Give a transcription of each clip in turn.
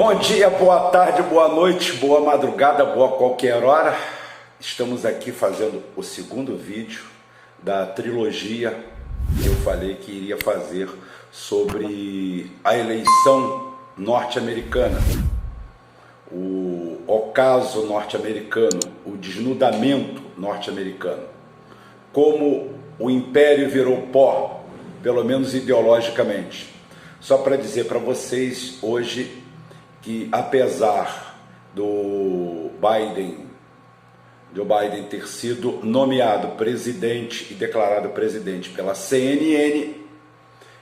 Bom dia, boa tarde, boa noite, boa madrugada, boa qualquer hora. Estamos aqui fazendo o segundo vídeo da trilogia que eu falei que iria fazer sobre a eleição norte-americana, o ocaso norte-americano, o desnudamento norte-americano, como o império virou pó, pelo menos ideologicamente. Só para dizer para vocês hoje que, apesar do Joe Biden ter sido nomeado presidente e declarado presidente pela CNN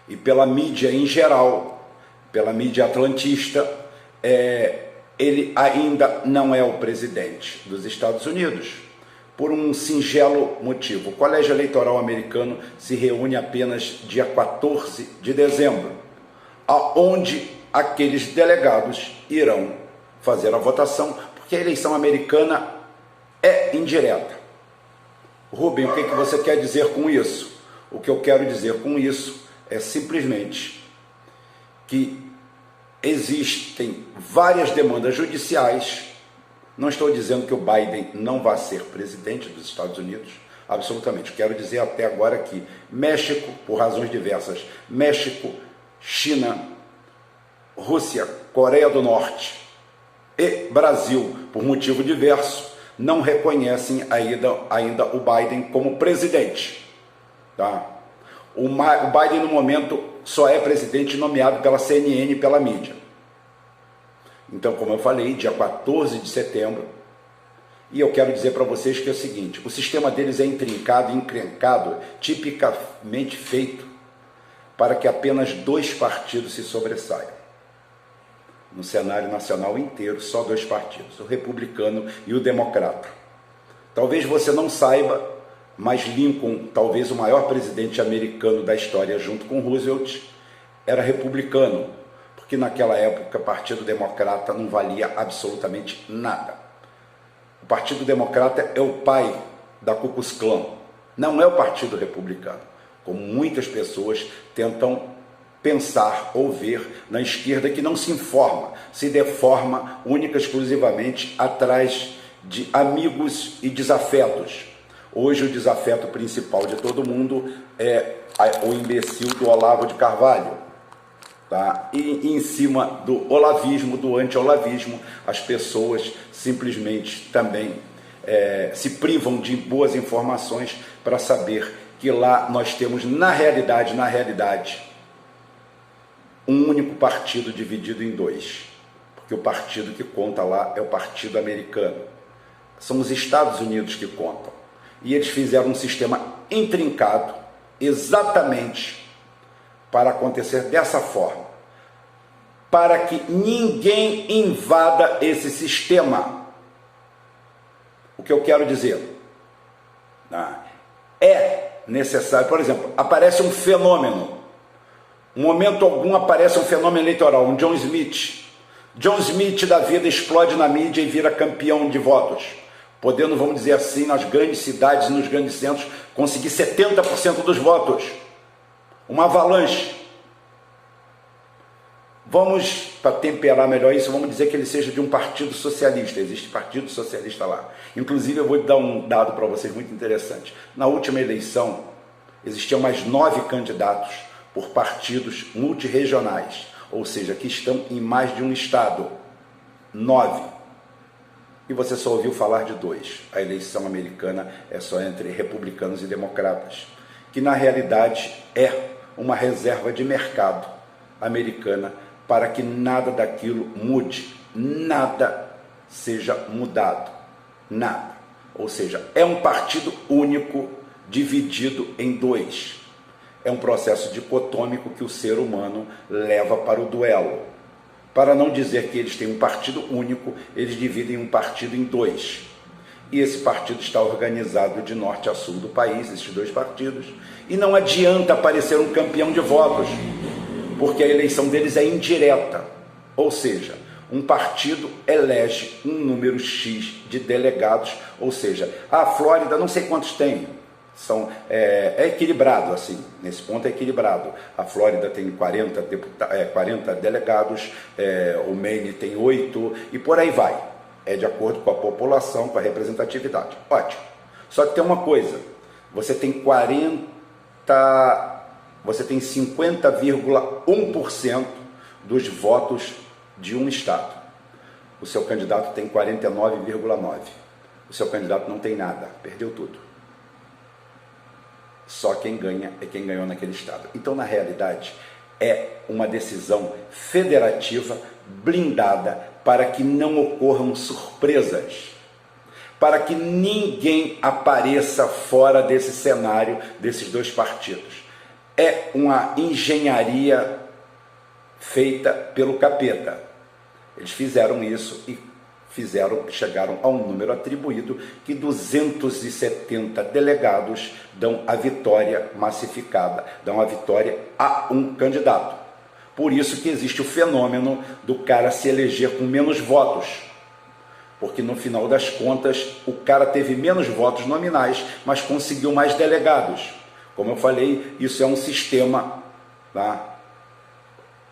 e pela mídia em geral, pela mídia atlantista, ele ainda não é o presidente dos Estados Unidos, por um singelo motivo. O Colégio Eleitoral americano se reúne apenas dia 14 de dezembro, aonde aqueles delegados irão fazer a votação, porque a eleição americana é indireta. Rubem, o que você quer dizer com isso? O que eu quero dizer com isso é simplesmente que existem várias demandas judiciais. Não estou dizendo que o Biden não vai ser presidente dos Estados Unidos, absolutamente. Quero dizer até agora que México, por razões diversas, México, China, Rússia, Coreia do Norte e Brasil, por motivo diverso, não reconhecem ainda o Biden como presidente. Tá? O Biden, no momento, só é presidente nomeado pela CNN e pela mídia. Então, como eu falei, dia 14 de setembro, e eu quero dizer para vocês que é o seguinte: o sistema deles é intrincado e encrencado, tipicamente feito para que apenas dois partidos se sobressaiam. No cenário nacional inteiro, só dois partidos, o republicano e o democrata. Talvez você não saiba, mas Lincoln, talvez o maior presidente americano da história, junto com Roosevelt, era republicano, porque naquela época o Partido Democrata não valia absolutamente nada. O Partido Democrata é o pai da Ku Klux Klan, não é o Partido Republicano, como muitas pessoas tentam pensar ou ver na esquerda, que não se informa, se deforma única e exclusivamente atrás de amigos e desafetos. Hoje o desafeto principal de todo mundo é o imbecil do Olavo de Carvalho. Tá? E em cima do olavismo, do anti-olavismo, as pessoas simplesmente também se privam de boas informações para saber que lá nós temos, na realidade, um único partido dividido em dois, porque o partido que conta lá é o Partido Americano. São os Estados Unidos que contam. E eles fizeram um sistema intrincado exatamente para acontecer dessa forma, para que ninguém invada esse sistema. O que eu quero dizer? É necessário, por exemplo, aparece um fenômeno. Um momento algum aparece um fenômeno eleitoral, um John Smith. John Smith da vida explode na mídia e vira campeão de votos, podendo, vamos dizer assim, nas grandes cidades e nos grandes centros, conseguir 70% dos votos. Uma avalanche. Vamos, para temperar melhor isso, vamos dizer que ele seja de um partido socialista. Existe partido socialista lá. Inclusive, eu vou dar um dado para vocês muito interessante. Na última eleição, existiam mais 9 candidatos por partidos multirregionais, ou seja, que estão em mais de um estado. 9. E você só ouviu falar de 2. A eleição americana é só entre republicanos e democratas, que na realidade é uma reserva de mercado americana para que nada daquilo mude, nada seja mudado, nada. Ou seja, é um partido único dividido em 2. É um processo dicotômico que o ser humano leva para o duelo. Para não dizer que eles têm um partido único, eles dividem um partido em 2. E esse partido está organizado de norte a sul do país, esses 2 partidos. E não adianta aparecer um campeão de votos, porque a eleição deles é indireta. Ou seja, um partido elege um número X de delegados, ou seja, a Flórida não sei quantos tem, É equilibrado, assim, nesse ponto é equilibrado. A Flórida tem 40 delegados, o Maine tem 8 e por aí vai. É de acordo com a população, com a representatividade. Ótimo. Só que tem uma coisa, você tem 50,1% dos votos de um estado. O seu candidato tem 49,9%. O seu candidato não tem nada, perdeu tudo. Só quem ganha é quem ganhou naquele estado. Então, na realidade, é uma decisão federativa blindada para que não ocorram surpresas, para que ninguém apareça fora desse cenário desses dois partidos. É uma engenharia feita pelo capeta. Eles fizeram isso e chegaram a um número atribuído que 270 delegados dão a vitória massificada, dão a vitória a um candidato. Por isso que existe o fenômeno do cara se eleger com menos votos, porque no final das contas o cara teve menos votos nominais, mas conseguiu mais delegados. Como eu falei, isso é um sistema, tá?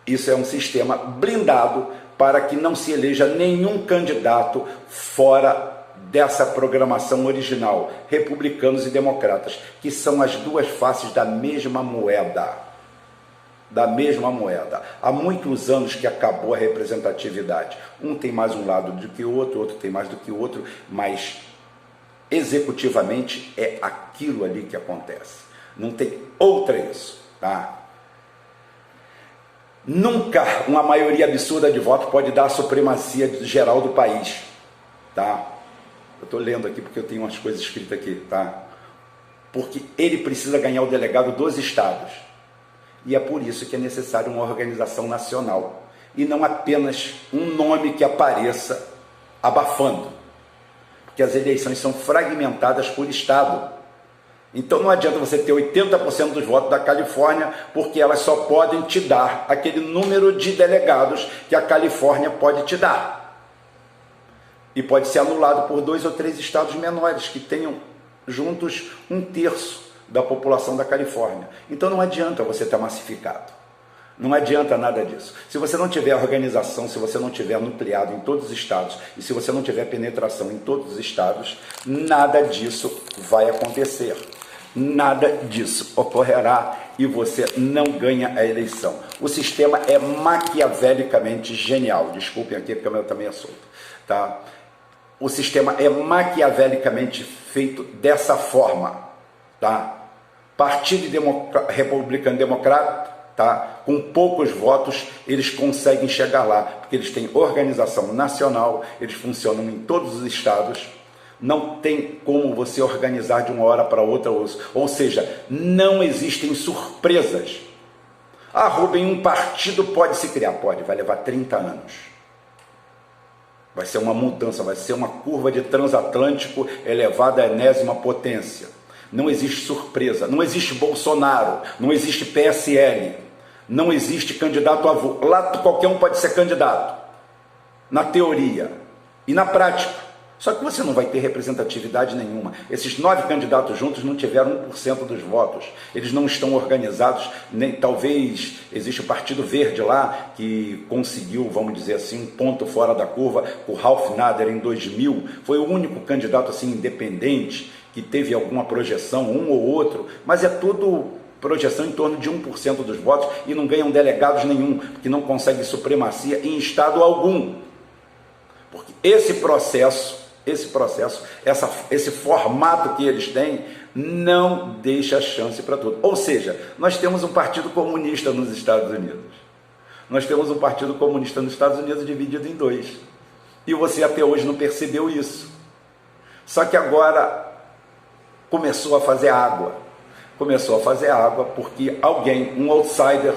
Isso é um sistema blindado para que não se eleja nenhum candidato fora dessa programação original, republicanos e democratas, que são as duas faces da mesma moeda. Da mesma moeda. Há muitos anos que acabou a representatividade. Um tem mais um lado do que o outro tem mais do que o outro, mas executivamente é aquilo ali que acontece. Não tem outra isso, tá? Nunca uma maioria absurda de votos pode dar a supremacia geral do país, tá? Eu estou lendo aqui porque eu tenho umas coisas escritas aqui, tá? Porque ele precisa ganhar o delegado dos estados. E é por isso que é necessário uma organização nacional. E não apenas um nome que apareça abafando. Porque as eleições são fragmentadas por estado. Então não adianta você ter 80% dos votos da Califórnia, porque elas só podem te dar aquele número de delegados que a Califórnia pode te dar. E pode ser anulado por 2 ou 3 estados menores, que tenham juntos 1/3 da população da Califórnia. Então não adianta você estar massificado. Não adianta nada disso. Se você não tiver organização, se você não tiver nucleado em todos os estados, e se você não tiver penetração em todos os estados, nada disso vai acontecer. Nada disso ocorrerá e você não ganha a eleição. O sistema é maquiavelicamente genial. Desculpem aqui, porque a câmera também é solta, tá? O sistema é maquiavelicamente feito dessa forma, tá? Partido Republicano Democrata, tá? Com poucos votos, eles conseguem chegar lá, porque eles têm organização nacional, eles funcionam em todos os estados. Não tem como você organizar de uma hora para outra, ou seja, não existem surpresas. Ah, Rubem, um partido pode se criar? Pode, vai levar 30 anos. Vai ser uma mudança, vai ser uma curva de transatlântico elevada à enésima potência. Não existe surpresa, não existe Bolsonaro, não existe PSL, não existe candidato avô. Lá qualquer um pode ser candidato, na teoria e na prática. Só que você não vai ter representatividade nenhuma. Esses 9 candidatos juntos não tiveram 1% dos votos. Eles não estão organizados, nem talvez existe o Partido Verde lá, que conseguiu, vamos dizer assim, um ponto fora da curva. O Ralph Nader, em 2000, foi o único candidato assim, independente, que teve alguma projeção, um ou outro, mas é tudo projeção em torno de 1% dos votos e não ganham delegados nenhum, porque não conseguem supremacia em estado algum. Porque esse formato que eles têm não deixa chance para tudo. Ou seja, nós temos um partido comunista nos Estados Unidos. Nós temos um partido comunista nos Estados Unidos dividido em 2. E você até hoje não percebeu isso. Só que agora começou a fazer água. Começou a fazer água porque alguém, um outsider,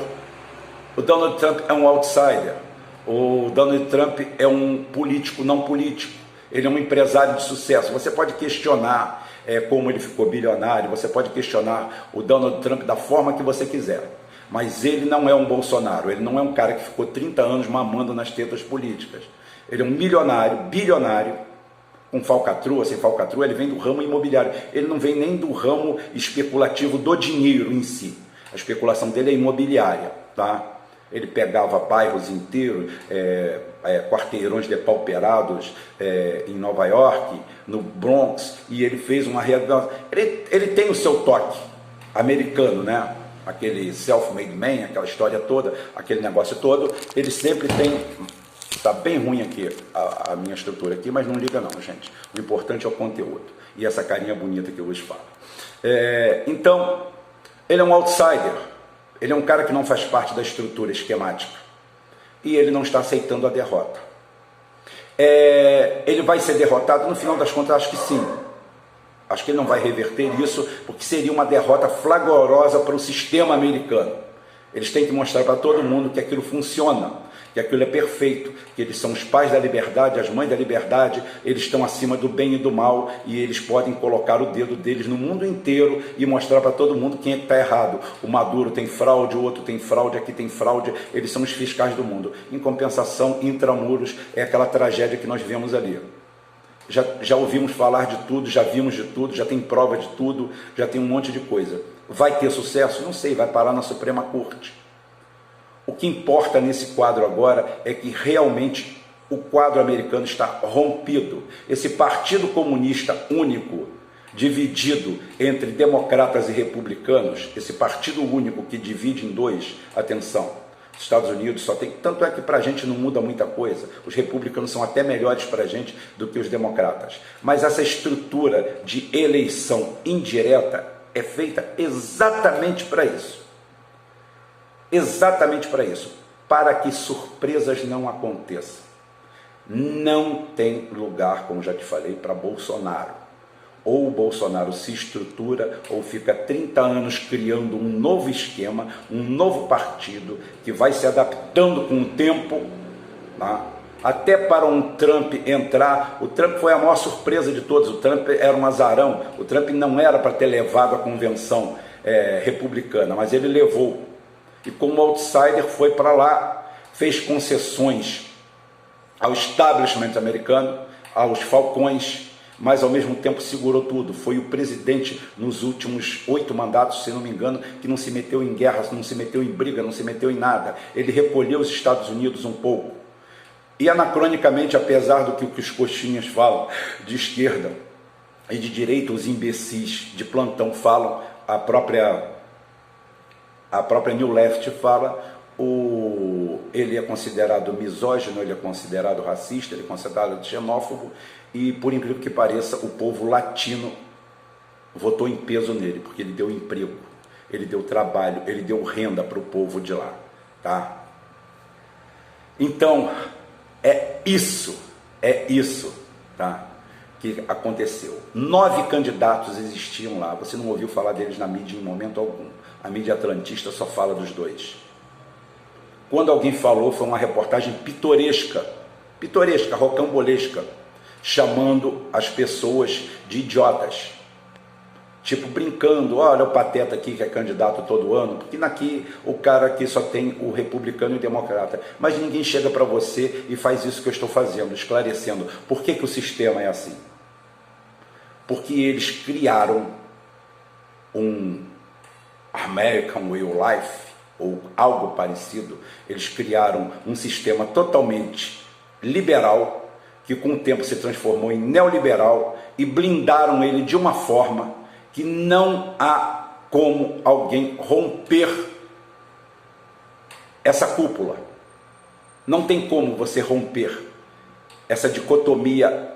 o Donald Trump é um outsider. O Donald Trump é um político não político. Ele é um empresário de sucesso. Você pode questionar como ele ficou bilionário, você pode questionar o Donald Trump da forma que você quiser, mas ele não é um Bolsonaro, ele não é um cara que ficou 30 anos mamando nas tetas políticas. Ele é um milionário, bilionário, com falcatrua, sem falcatrua, ele vem do ramo imobiliário, ele não vem nem do ramo especulativo do dinheiro em si. A especulação dele é imobiliária, tá? Ele pegava bairros inteiros, quarteirões depauperados em Nova York, no Bronx, e ele fez uma realidade. Ele tem o seu toque americano, né? Aquele self-made man, aquela história toda, aquele negócio todo, ele sempre tem. Está bem ruim aqui a minha estrutura aqui, mas não liga não, gente. O importante é o conteúdo e essa carinha bonita que eu vos falo. Então, ele é um outsider, ele é um cara que não faz parte da estrutura esquemática e ele não está aceitando a derrota. Ele vai ser derrotado? No final das contas, acho que sim. Acho que ele não vai reverter isso, porque seria uma derrota flagrosa para o sistema americano. Eles têm que mostrar para todo mundo que aquilo funciona, que aquilo é perfeito, que eles são os pais da liberdade, as mães da liberdade, eles estão acima do bem e do mal, e eles podem colocar o dedo deles no mundo inteiro e mostrar para todo mundo quem é que está errado. O Maduro tem fraude, o outro tem fraude, aqui tem fraude, eles são os fiscais do mundo. Em compensação, intramuros é aquela tragédia que nós vemos ali. Já ouvimos falar de tudo, já vimos de tudo, já tem prova de tudo, já tem um monte de coisa. Vai ter sucesso? Não sei, vai parar na Suprema Corte. O que importa nesse quadro agora é que realmente o quadro americano está rompido. Esse partido comunista único, dividido entre democratas e republicanos, esse partido único que divide em dois, atenção, os Estados Unidos só tem, tanto é que para a gente não muda muita coisa, os republicanos são até melhores para a gente do que os democratas, mas essa estrutura de eleição indireta é feita exatamente para isso. Exatamente para isso, para que surpresas não aconteçam. Não tem lugar, como já te falei, para Bolsonaro. Ou o Bolsonaro se estrutura, ou fica 30 anos criando um novo esquema, um novo partido, que vai se adaptando com o tempo, tá? Até para um Trump entrar. O Trump foi a maior surpresa de todos. O Trump era um azarão, o Trump não era para ter levado a convenção republicana, mas ele levou. E como outsider foi para lá, fez concessões ao establishment americano, aos falcões, mas ao mesmo tempo segurou tudo. Foi o presidente nos últimos 8 mandatos, se não me engano, que não se meteu em guerra, não se meteu em briga, não se meteu em nada. Ele recolheu os Estados Unidos um pouco. E anacronicamente, apesar do que os coxinhas falam de esquerda e de direita, os imbecis de plantão falam, a própria New Left fala, ele é considerado misógino, ele é considerado racista, ele é considerado xenófobo, e por incrível que pareça, o povo latino votou em peso nele, porque ele deu emprego, ele deu trabalho, ele deu renda para o povo de lá, tá? Então, é isso, tá? Que aconteceu. 9 candidatos existiam lá, você não ouviu falar deles na mídia em momento algum. A mídia atlantista só fala dos dois. Quando alguém falou, foi uma reportagem pitoresca, rocambolesca, chamando as pessoas de idiotas. Tipo, brincando, olha o pateta aqui que é candidato todo ano, porque aqui o cara aqui só tem o republicano e o democrata. Mas ninguém chega para você e faz isso que eu estou fazendo, esclarecendo. Por que o sistema é assim? Porque eles criaram um American Way of Life, ou algo parecido. Eles criaram um sistema totalmente liberal, que com o tempo se transformou em neoliberal, e blindaram ele de uma forma que não há como alguém romper essa cúpula. Não tem como você romper essa dicotomia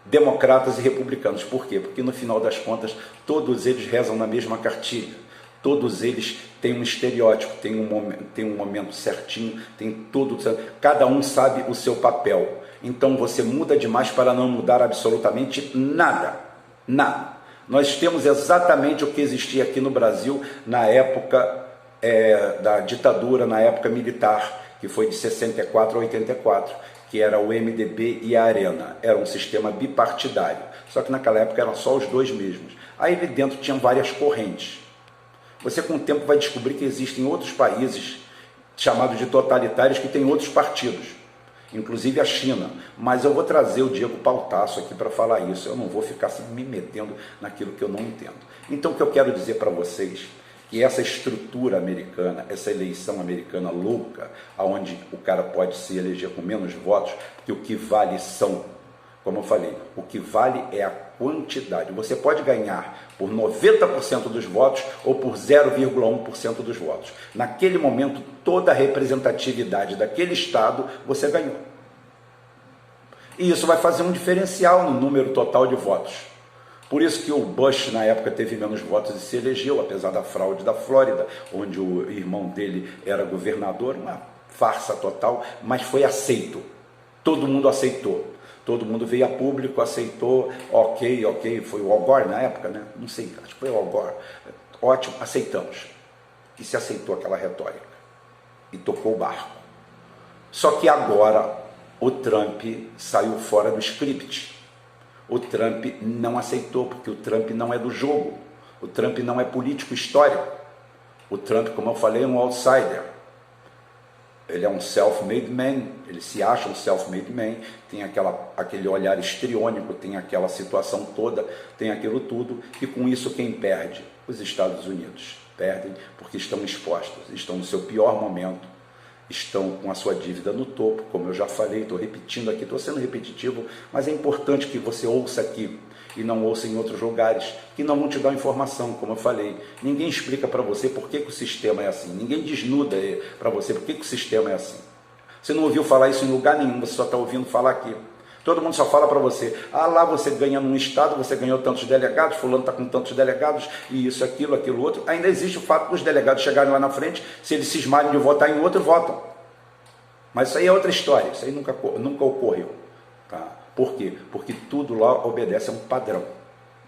democratas e republicanos. Por quê? Porque no final das contas, todos eles rezam na mesma cartilha. Todos eles têm um estereótipo, tem um momento certinho, tem tudo, cada um sabe o seu papel. Então você muda demais para não mudar absolutamente nada. Nada. Nós temos exatamente o que existia aqui no Brasil na época da ditadura, na época militar, que foi de 64 a 84, que era o MDB e a Arena. Era um sistema bipartidário, só que naquela época eram só os dois mesmos. Aí ali dentro tinham várias correntes. Você com o tempo vai descobrir que existem outros países chamados de totalitários que têm outros partidos. inclusive a China, mas eu vou trazer o Diego Pautasso aqui para falar isso, eu não vou ficar me metendo naquilo que eu não entendo. Então o que eu quero dizer para vocês, que essa estrutura americana, essa eleição americana louca, onde o cara pode se eleger com menos votos, porque o que vale são, como eu falei, o que vale é a quantidade. Você pode ganhar por 90% dos votos ou por 0,1% dos votos. Naquele momento, toda a representatividade daquele estado você ganhou. E isso vai fazer um diferencial no número total de votos. Por isso que o Bush, na época, teve menos votos e se elegeu, apesar da fraude da Flórida, onde o irmão dele era governador, uma farsa total, mas foi aceito. Todo mundo aceitou. Todo mundo veio a público, aceitou, ok, foi o Al Gore na época, né? Não sei, acho que foi o Al Gore. Ótimo, aceitamos. E se aceitou aquela retórica. E tocou o barco. Só que agora o Trump saiu fora do script. O Trump não aceitou, porque o Trump não é do jogo. O Trump não é político histórico. O Trump, como eu falei, é um outsider. Ele é um self-made man, ele se acha um self-made man, tem aquele olhar histriônico, tem aquela situação toda, tem aquilo tudo, e com isso quem perde? Os Estados Unidos. Perdem porque estão expostos, estão no seu pior momento, estão com a sua dívida no topo, como eu já falei, estou repetindo aqui, estou sendo repetitivo, mas é importante que você ouça aqui, e não ouça em outros lugares, que não vão te dar informação, como eu falei. Ninguém explica para você por que o sistema é assim, ninguém desnuda para você por que o sistema é assim. Você não ouviu falar isso em lugar nenhum, você só está ouvindo falar aqui. Todo mundo só fala para você, lá você ganha num estado, você ganhou tantos delegados, fulano está com tantos delegados, e isso, aquilo outro. Ainda existe o fato dos delegados chegarem lá na frente, se eles cismarem de votar em outro, votam. Mas isso aí é outra história, isso aí nunca ocorreu. Tá? Por quê? Porque tudo lá obedece a um padrão.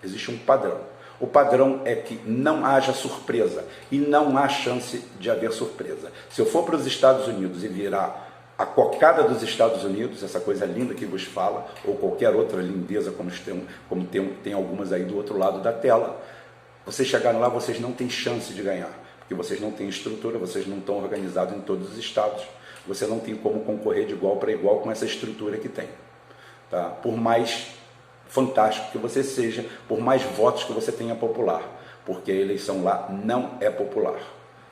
Existe um padrão. O padrão é que não haja surpresa, e não há chance de haver surpresa. Se eu for para os Estados Unidos e virar a cocada dos Estados Unidos, essa coisa linda que vos fala, ou qualquer outra lindeza, como tem algumas aí do outro lado da tela, vocês chegarem lá, vocês não têm chance de ganhar, porque vocês não têm estrutura, vocês não estão organizados em todos os estados, você não tem como concorrer de igual para igual com essa estrutura que tem. Tá? Por mais fantástico que você seja, por mais votos que você tenha popular, porque a eleição lá não é popular,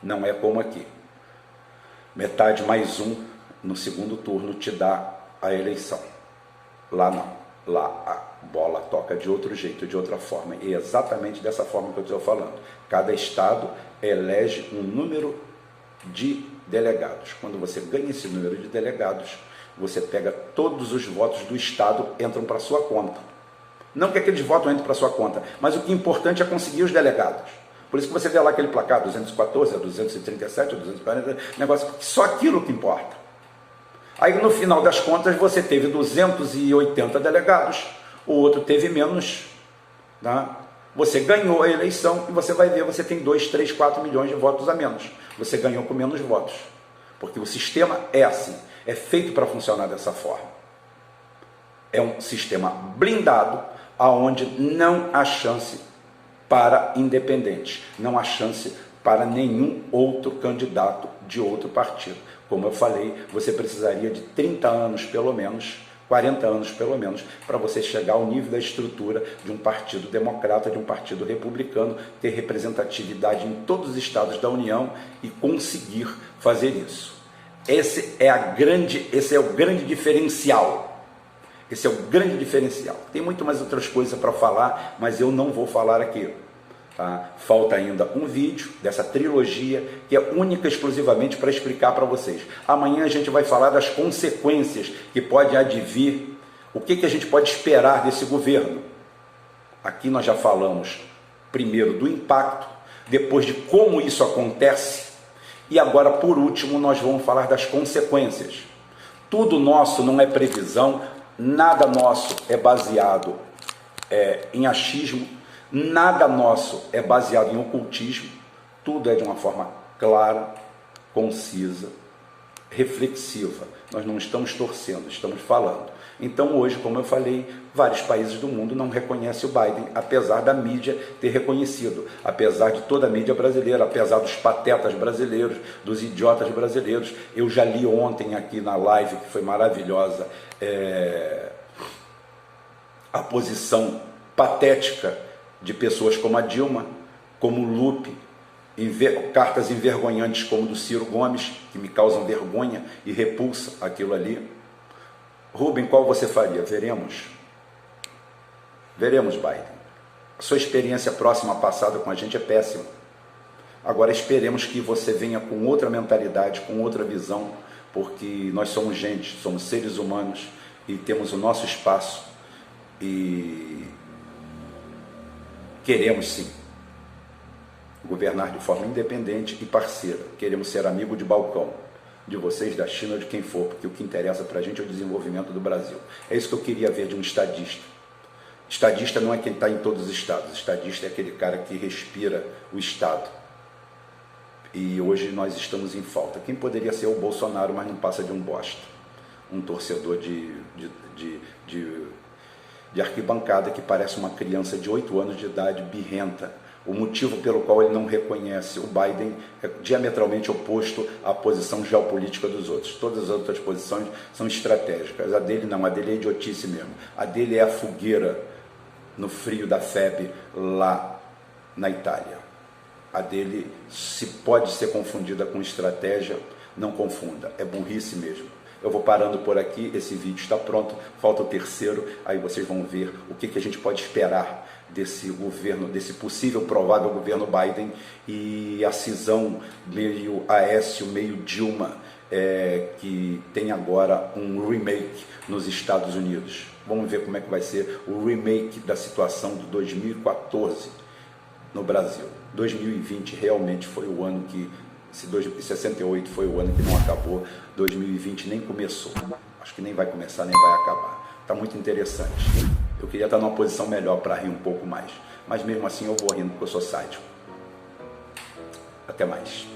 não é como aqui. Metade mais um no segundo turno te dá a eleição. Lá não, lá a bola toca de outro jeito, de outra forma, e é exatamente dessa forma que eu estou falando. Cada estado elege um número de delegados. Quando você ganha esse número de delegados, você pega todos os votos do estado, entram para sua conta. Não que aqueles votos entrem para sua conta, mas o que é importante é conseguir os delegados. Por isso que você vê lá aquele placar, 214, 237, 240, negócio, só aquilo que importa. Aí no final das contas você teve 280 delegados, o outro teve menos, tá? Você ganhou a eleição e você vai ver, você tem 2, 3, 4 milhões de votos a menos. Você ganhou com menos votos, porque o sistema é assim. É feito para funcionar dessa forma. É um sistema blindado, aonde não há chance para independentes, não há chance para nenhum outro candidato de outro partido. Como eu falei, você precisaria de 30 anos pelo menos, 40 anos pelo menos, para você chegar ao nível da estrutura de um partido democrata, de um partido republicano, ter representatividade em todos os estados da União e conseguir fazer isso. Esse é o grande diferencial. Esse é o grande diferencial. Tem muito mais outras coisas para falar, mas eu não vou falar aqui. Tá? Falta ainda um vídeo dessa trilogia que é única e exclusivamente para explicar para vocês. Amanhã a gente vai falar das consequências que pode advir, o que a gente pode esperar desse governo. Aqui nós já falamos primeiro do impacto, depois de como isso acontece, e agora, por último, nós vamos falar das consequências. Tudo nosso não é previsão, nada nosso é baseado em achismo, nada nosso é baseado em ocultismo, tudo é de uma forma clara, concisa, reflexiva. nós não estamos torcendo, estamos falando. Então hoje, como eu falei, vários países do mundo não reconhecem o Biden, apesar da mídia ter reconhecido, apesar de toda a mídia brasileira, apesar dos patetas brasileiros, dos idiotas brasileiros. Eu já li ontem aqui na live, que foi maravilhosa, a posição patética de pessoas como a Dilma, como o Lupe, cartas envergonhantes como do Ciro Gomes, que me causam vergonha e repulsa aquilo ali. Rubem, qual você faria? Veremos. Veremos, Biden. A sua experiência próxima passada com a gente é péssima. Agora esperemos que você venha com outra mentalidade, com outra visão, porque nós somos gente, somos seres humanos e temos o nosso espaço e queremos sim governar de forma independente e parceira. Queremos ser amigo de balcão de vocês, da China ou de quem for, porque o que interessa para a gente é o desenvolvimento do Brasil. É isso que eu queria ver de um estadista. Estadista não é quem está em todos os estados, estadista é aquele cara que respira o Estado. E hoje nós estamos em falta. Quem poderia ser o Bolsonaro, mas não passa de um bosta. Um torcedor de arquibancada que parece uma criança de 8 anos de idade, birrenta. O motivo pelo qual ele não reconhece o Biden é diametralmente oposto à posição geopolítica dos outros. Todas as outras posições são estratégicas. A dele não, a dele é idiotice mesmo. A dele é a fogueira no frio da febre lá na Itália. A dele, se pode ser confundida com estratégia, não confunda, é burrice mesmo. Eu vou parando por aqui, esse vídeo está pronto, falta o terceiro, aí vocês vão ver o que a gente pode esperar desse governo, desse possível provável governo Biden e a cisão meio Aécio, meio Dilma, que tem agora um remake nos Estados Unidos. Vamos ver como é que vai ser o remake da situação de 2014 no Brasil. 2020 realmente foi o ano que, se 68 foi o ano que não acabou, 2020 nem começou. Acho que nem vai começar, nem vai acabar. Está muito interessante. Eu queria estar numa posição melhor para rir um pouco mais. Mas mesmo assim eu vou rindo porque eu sou sádico. Até mais.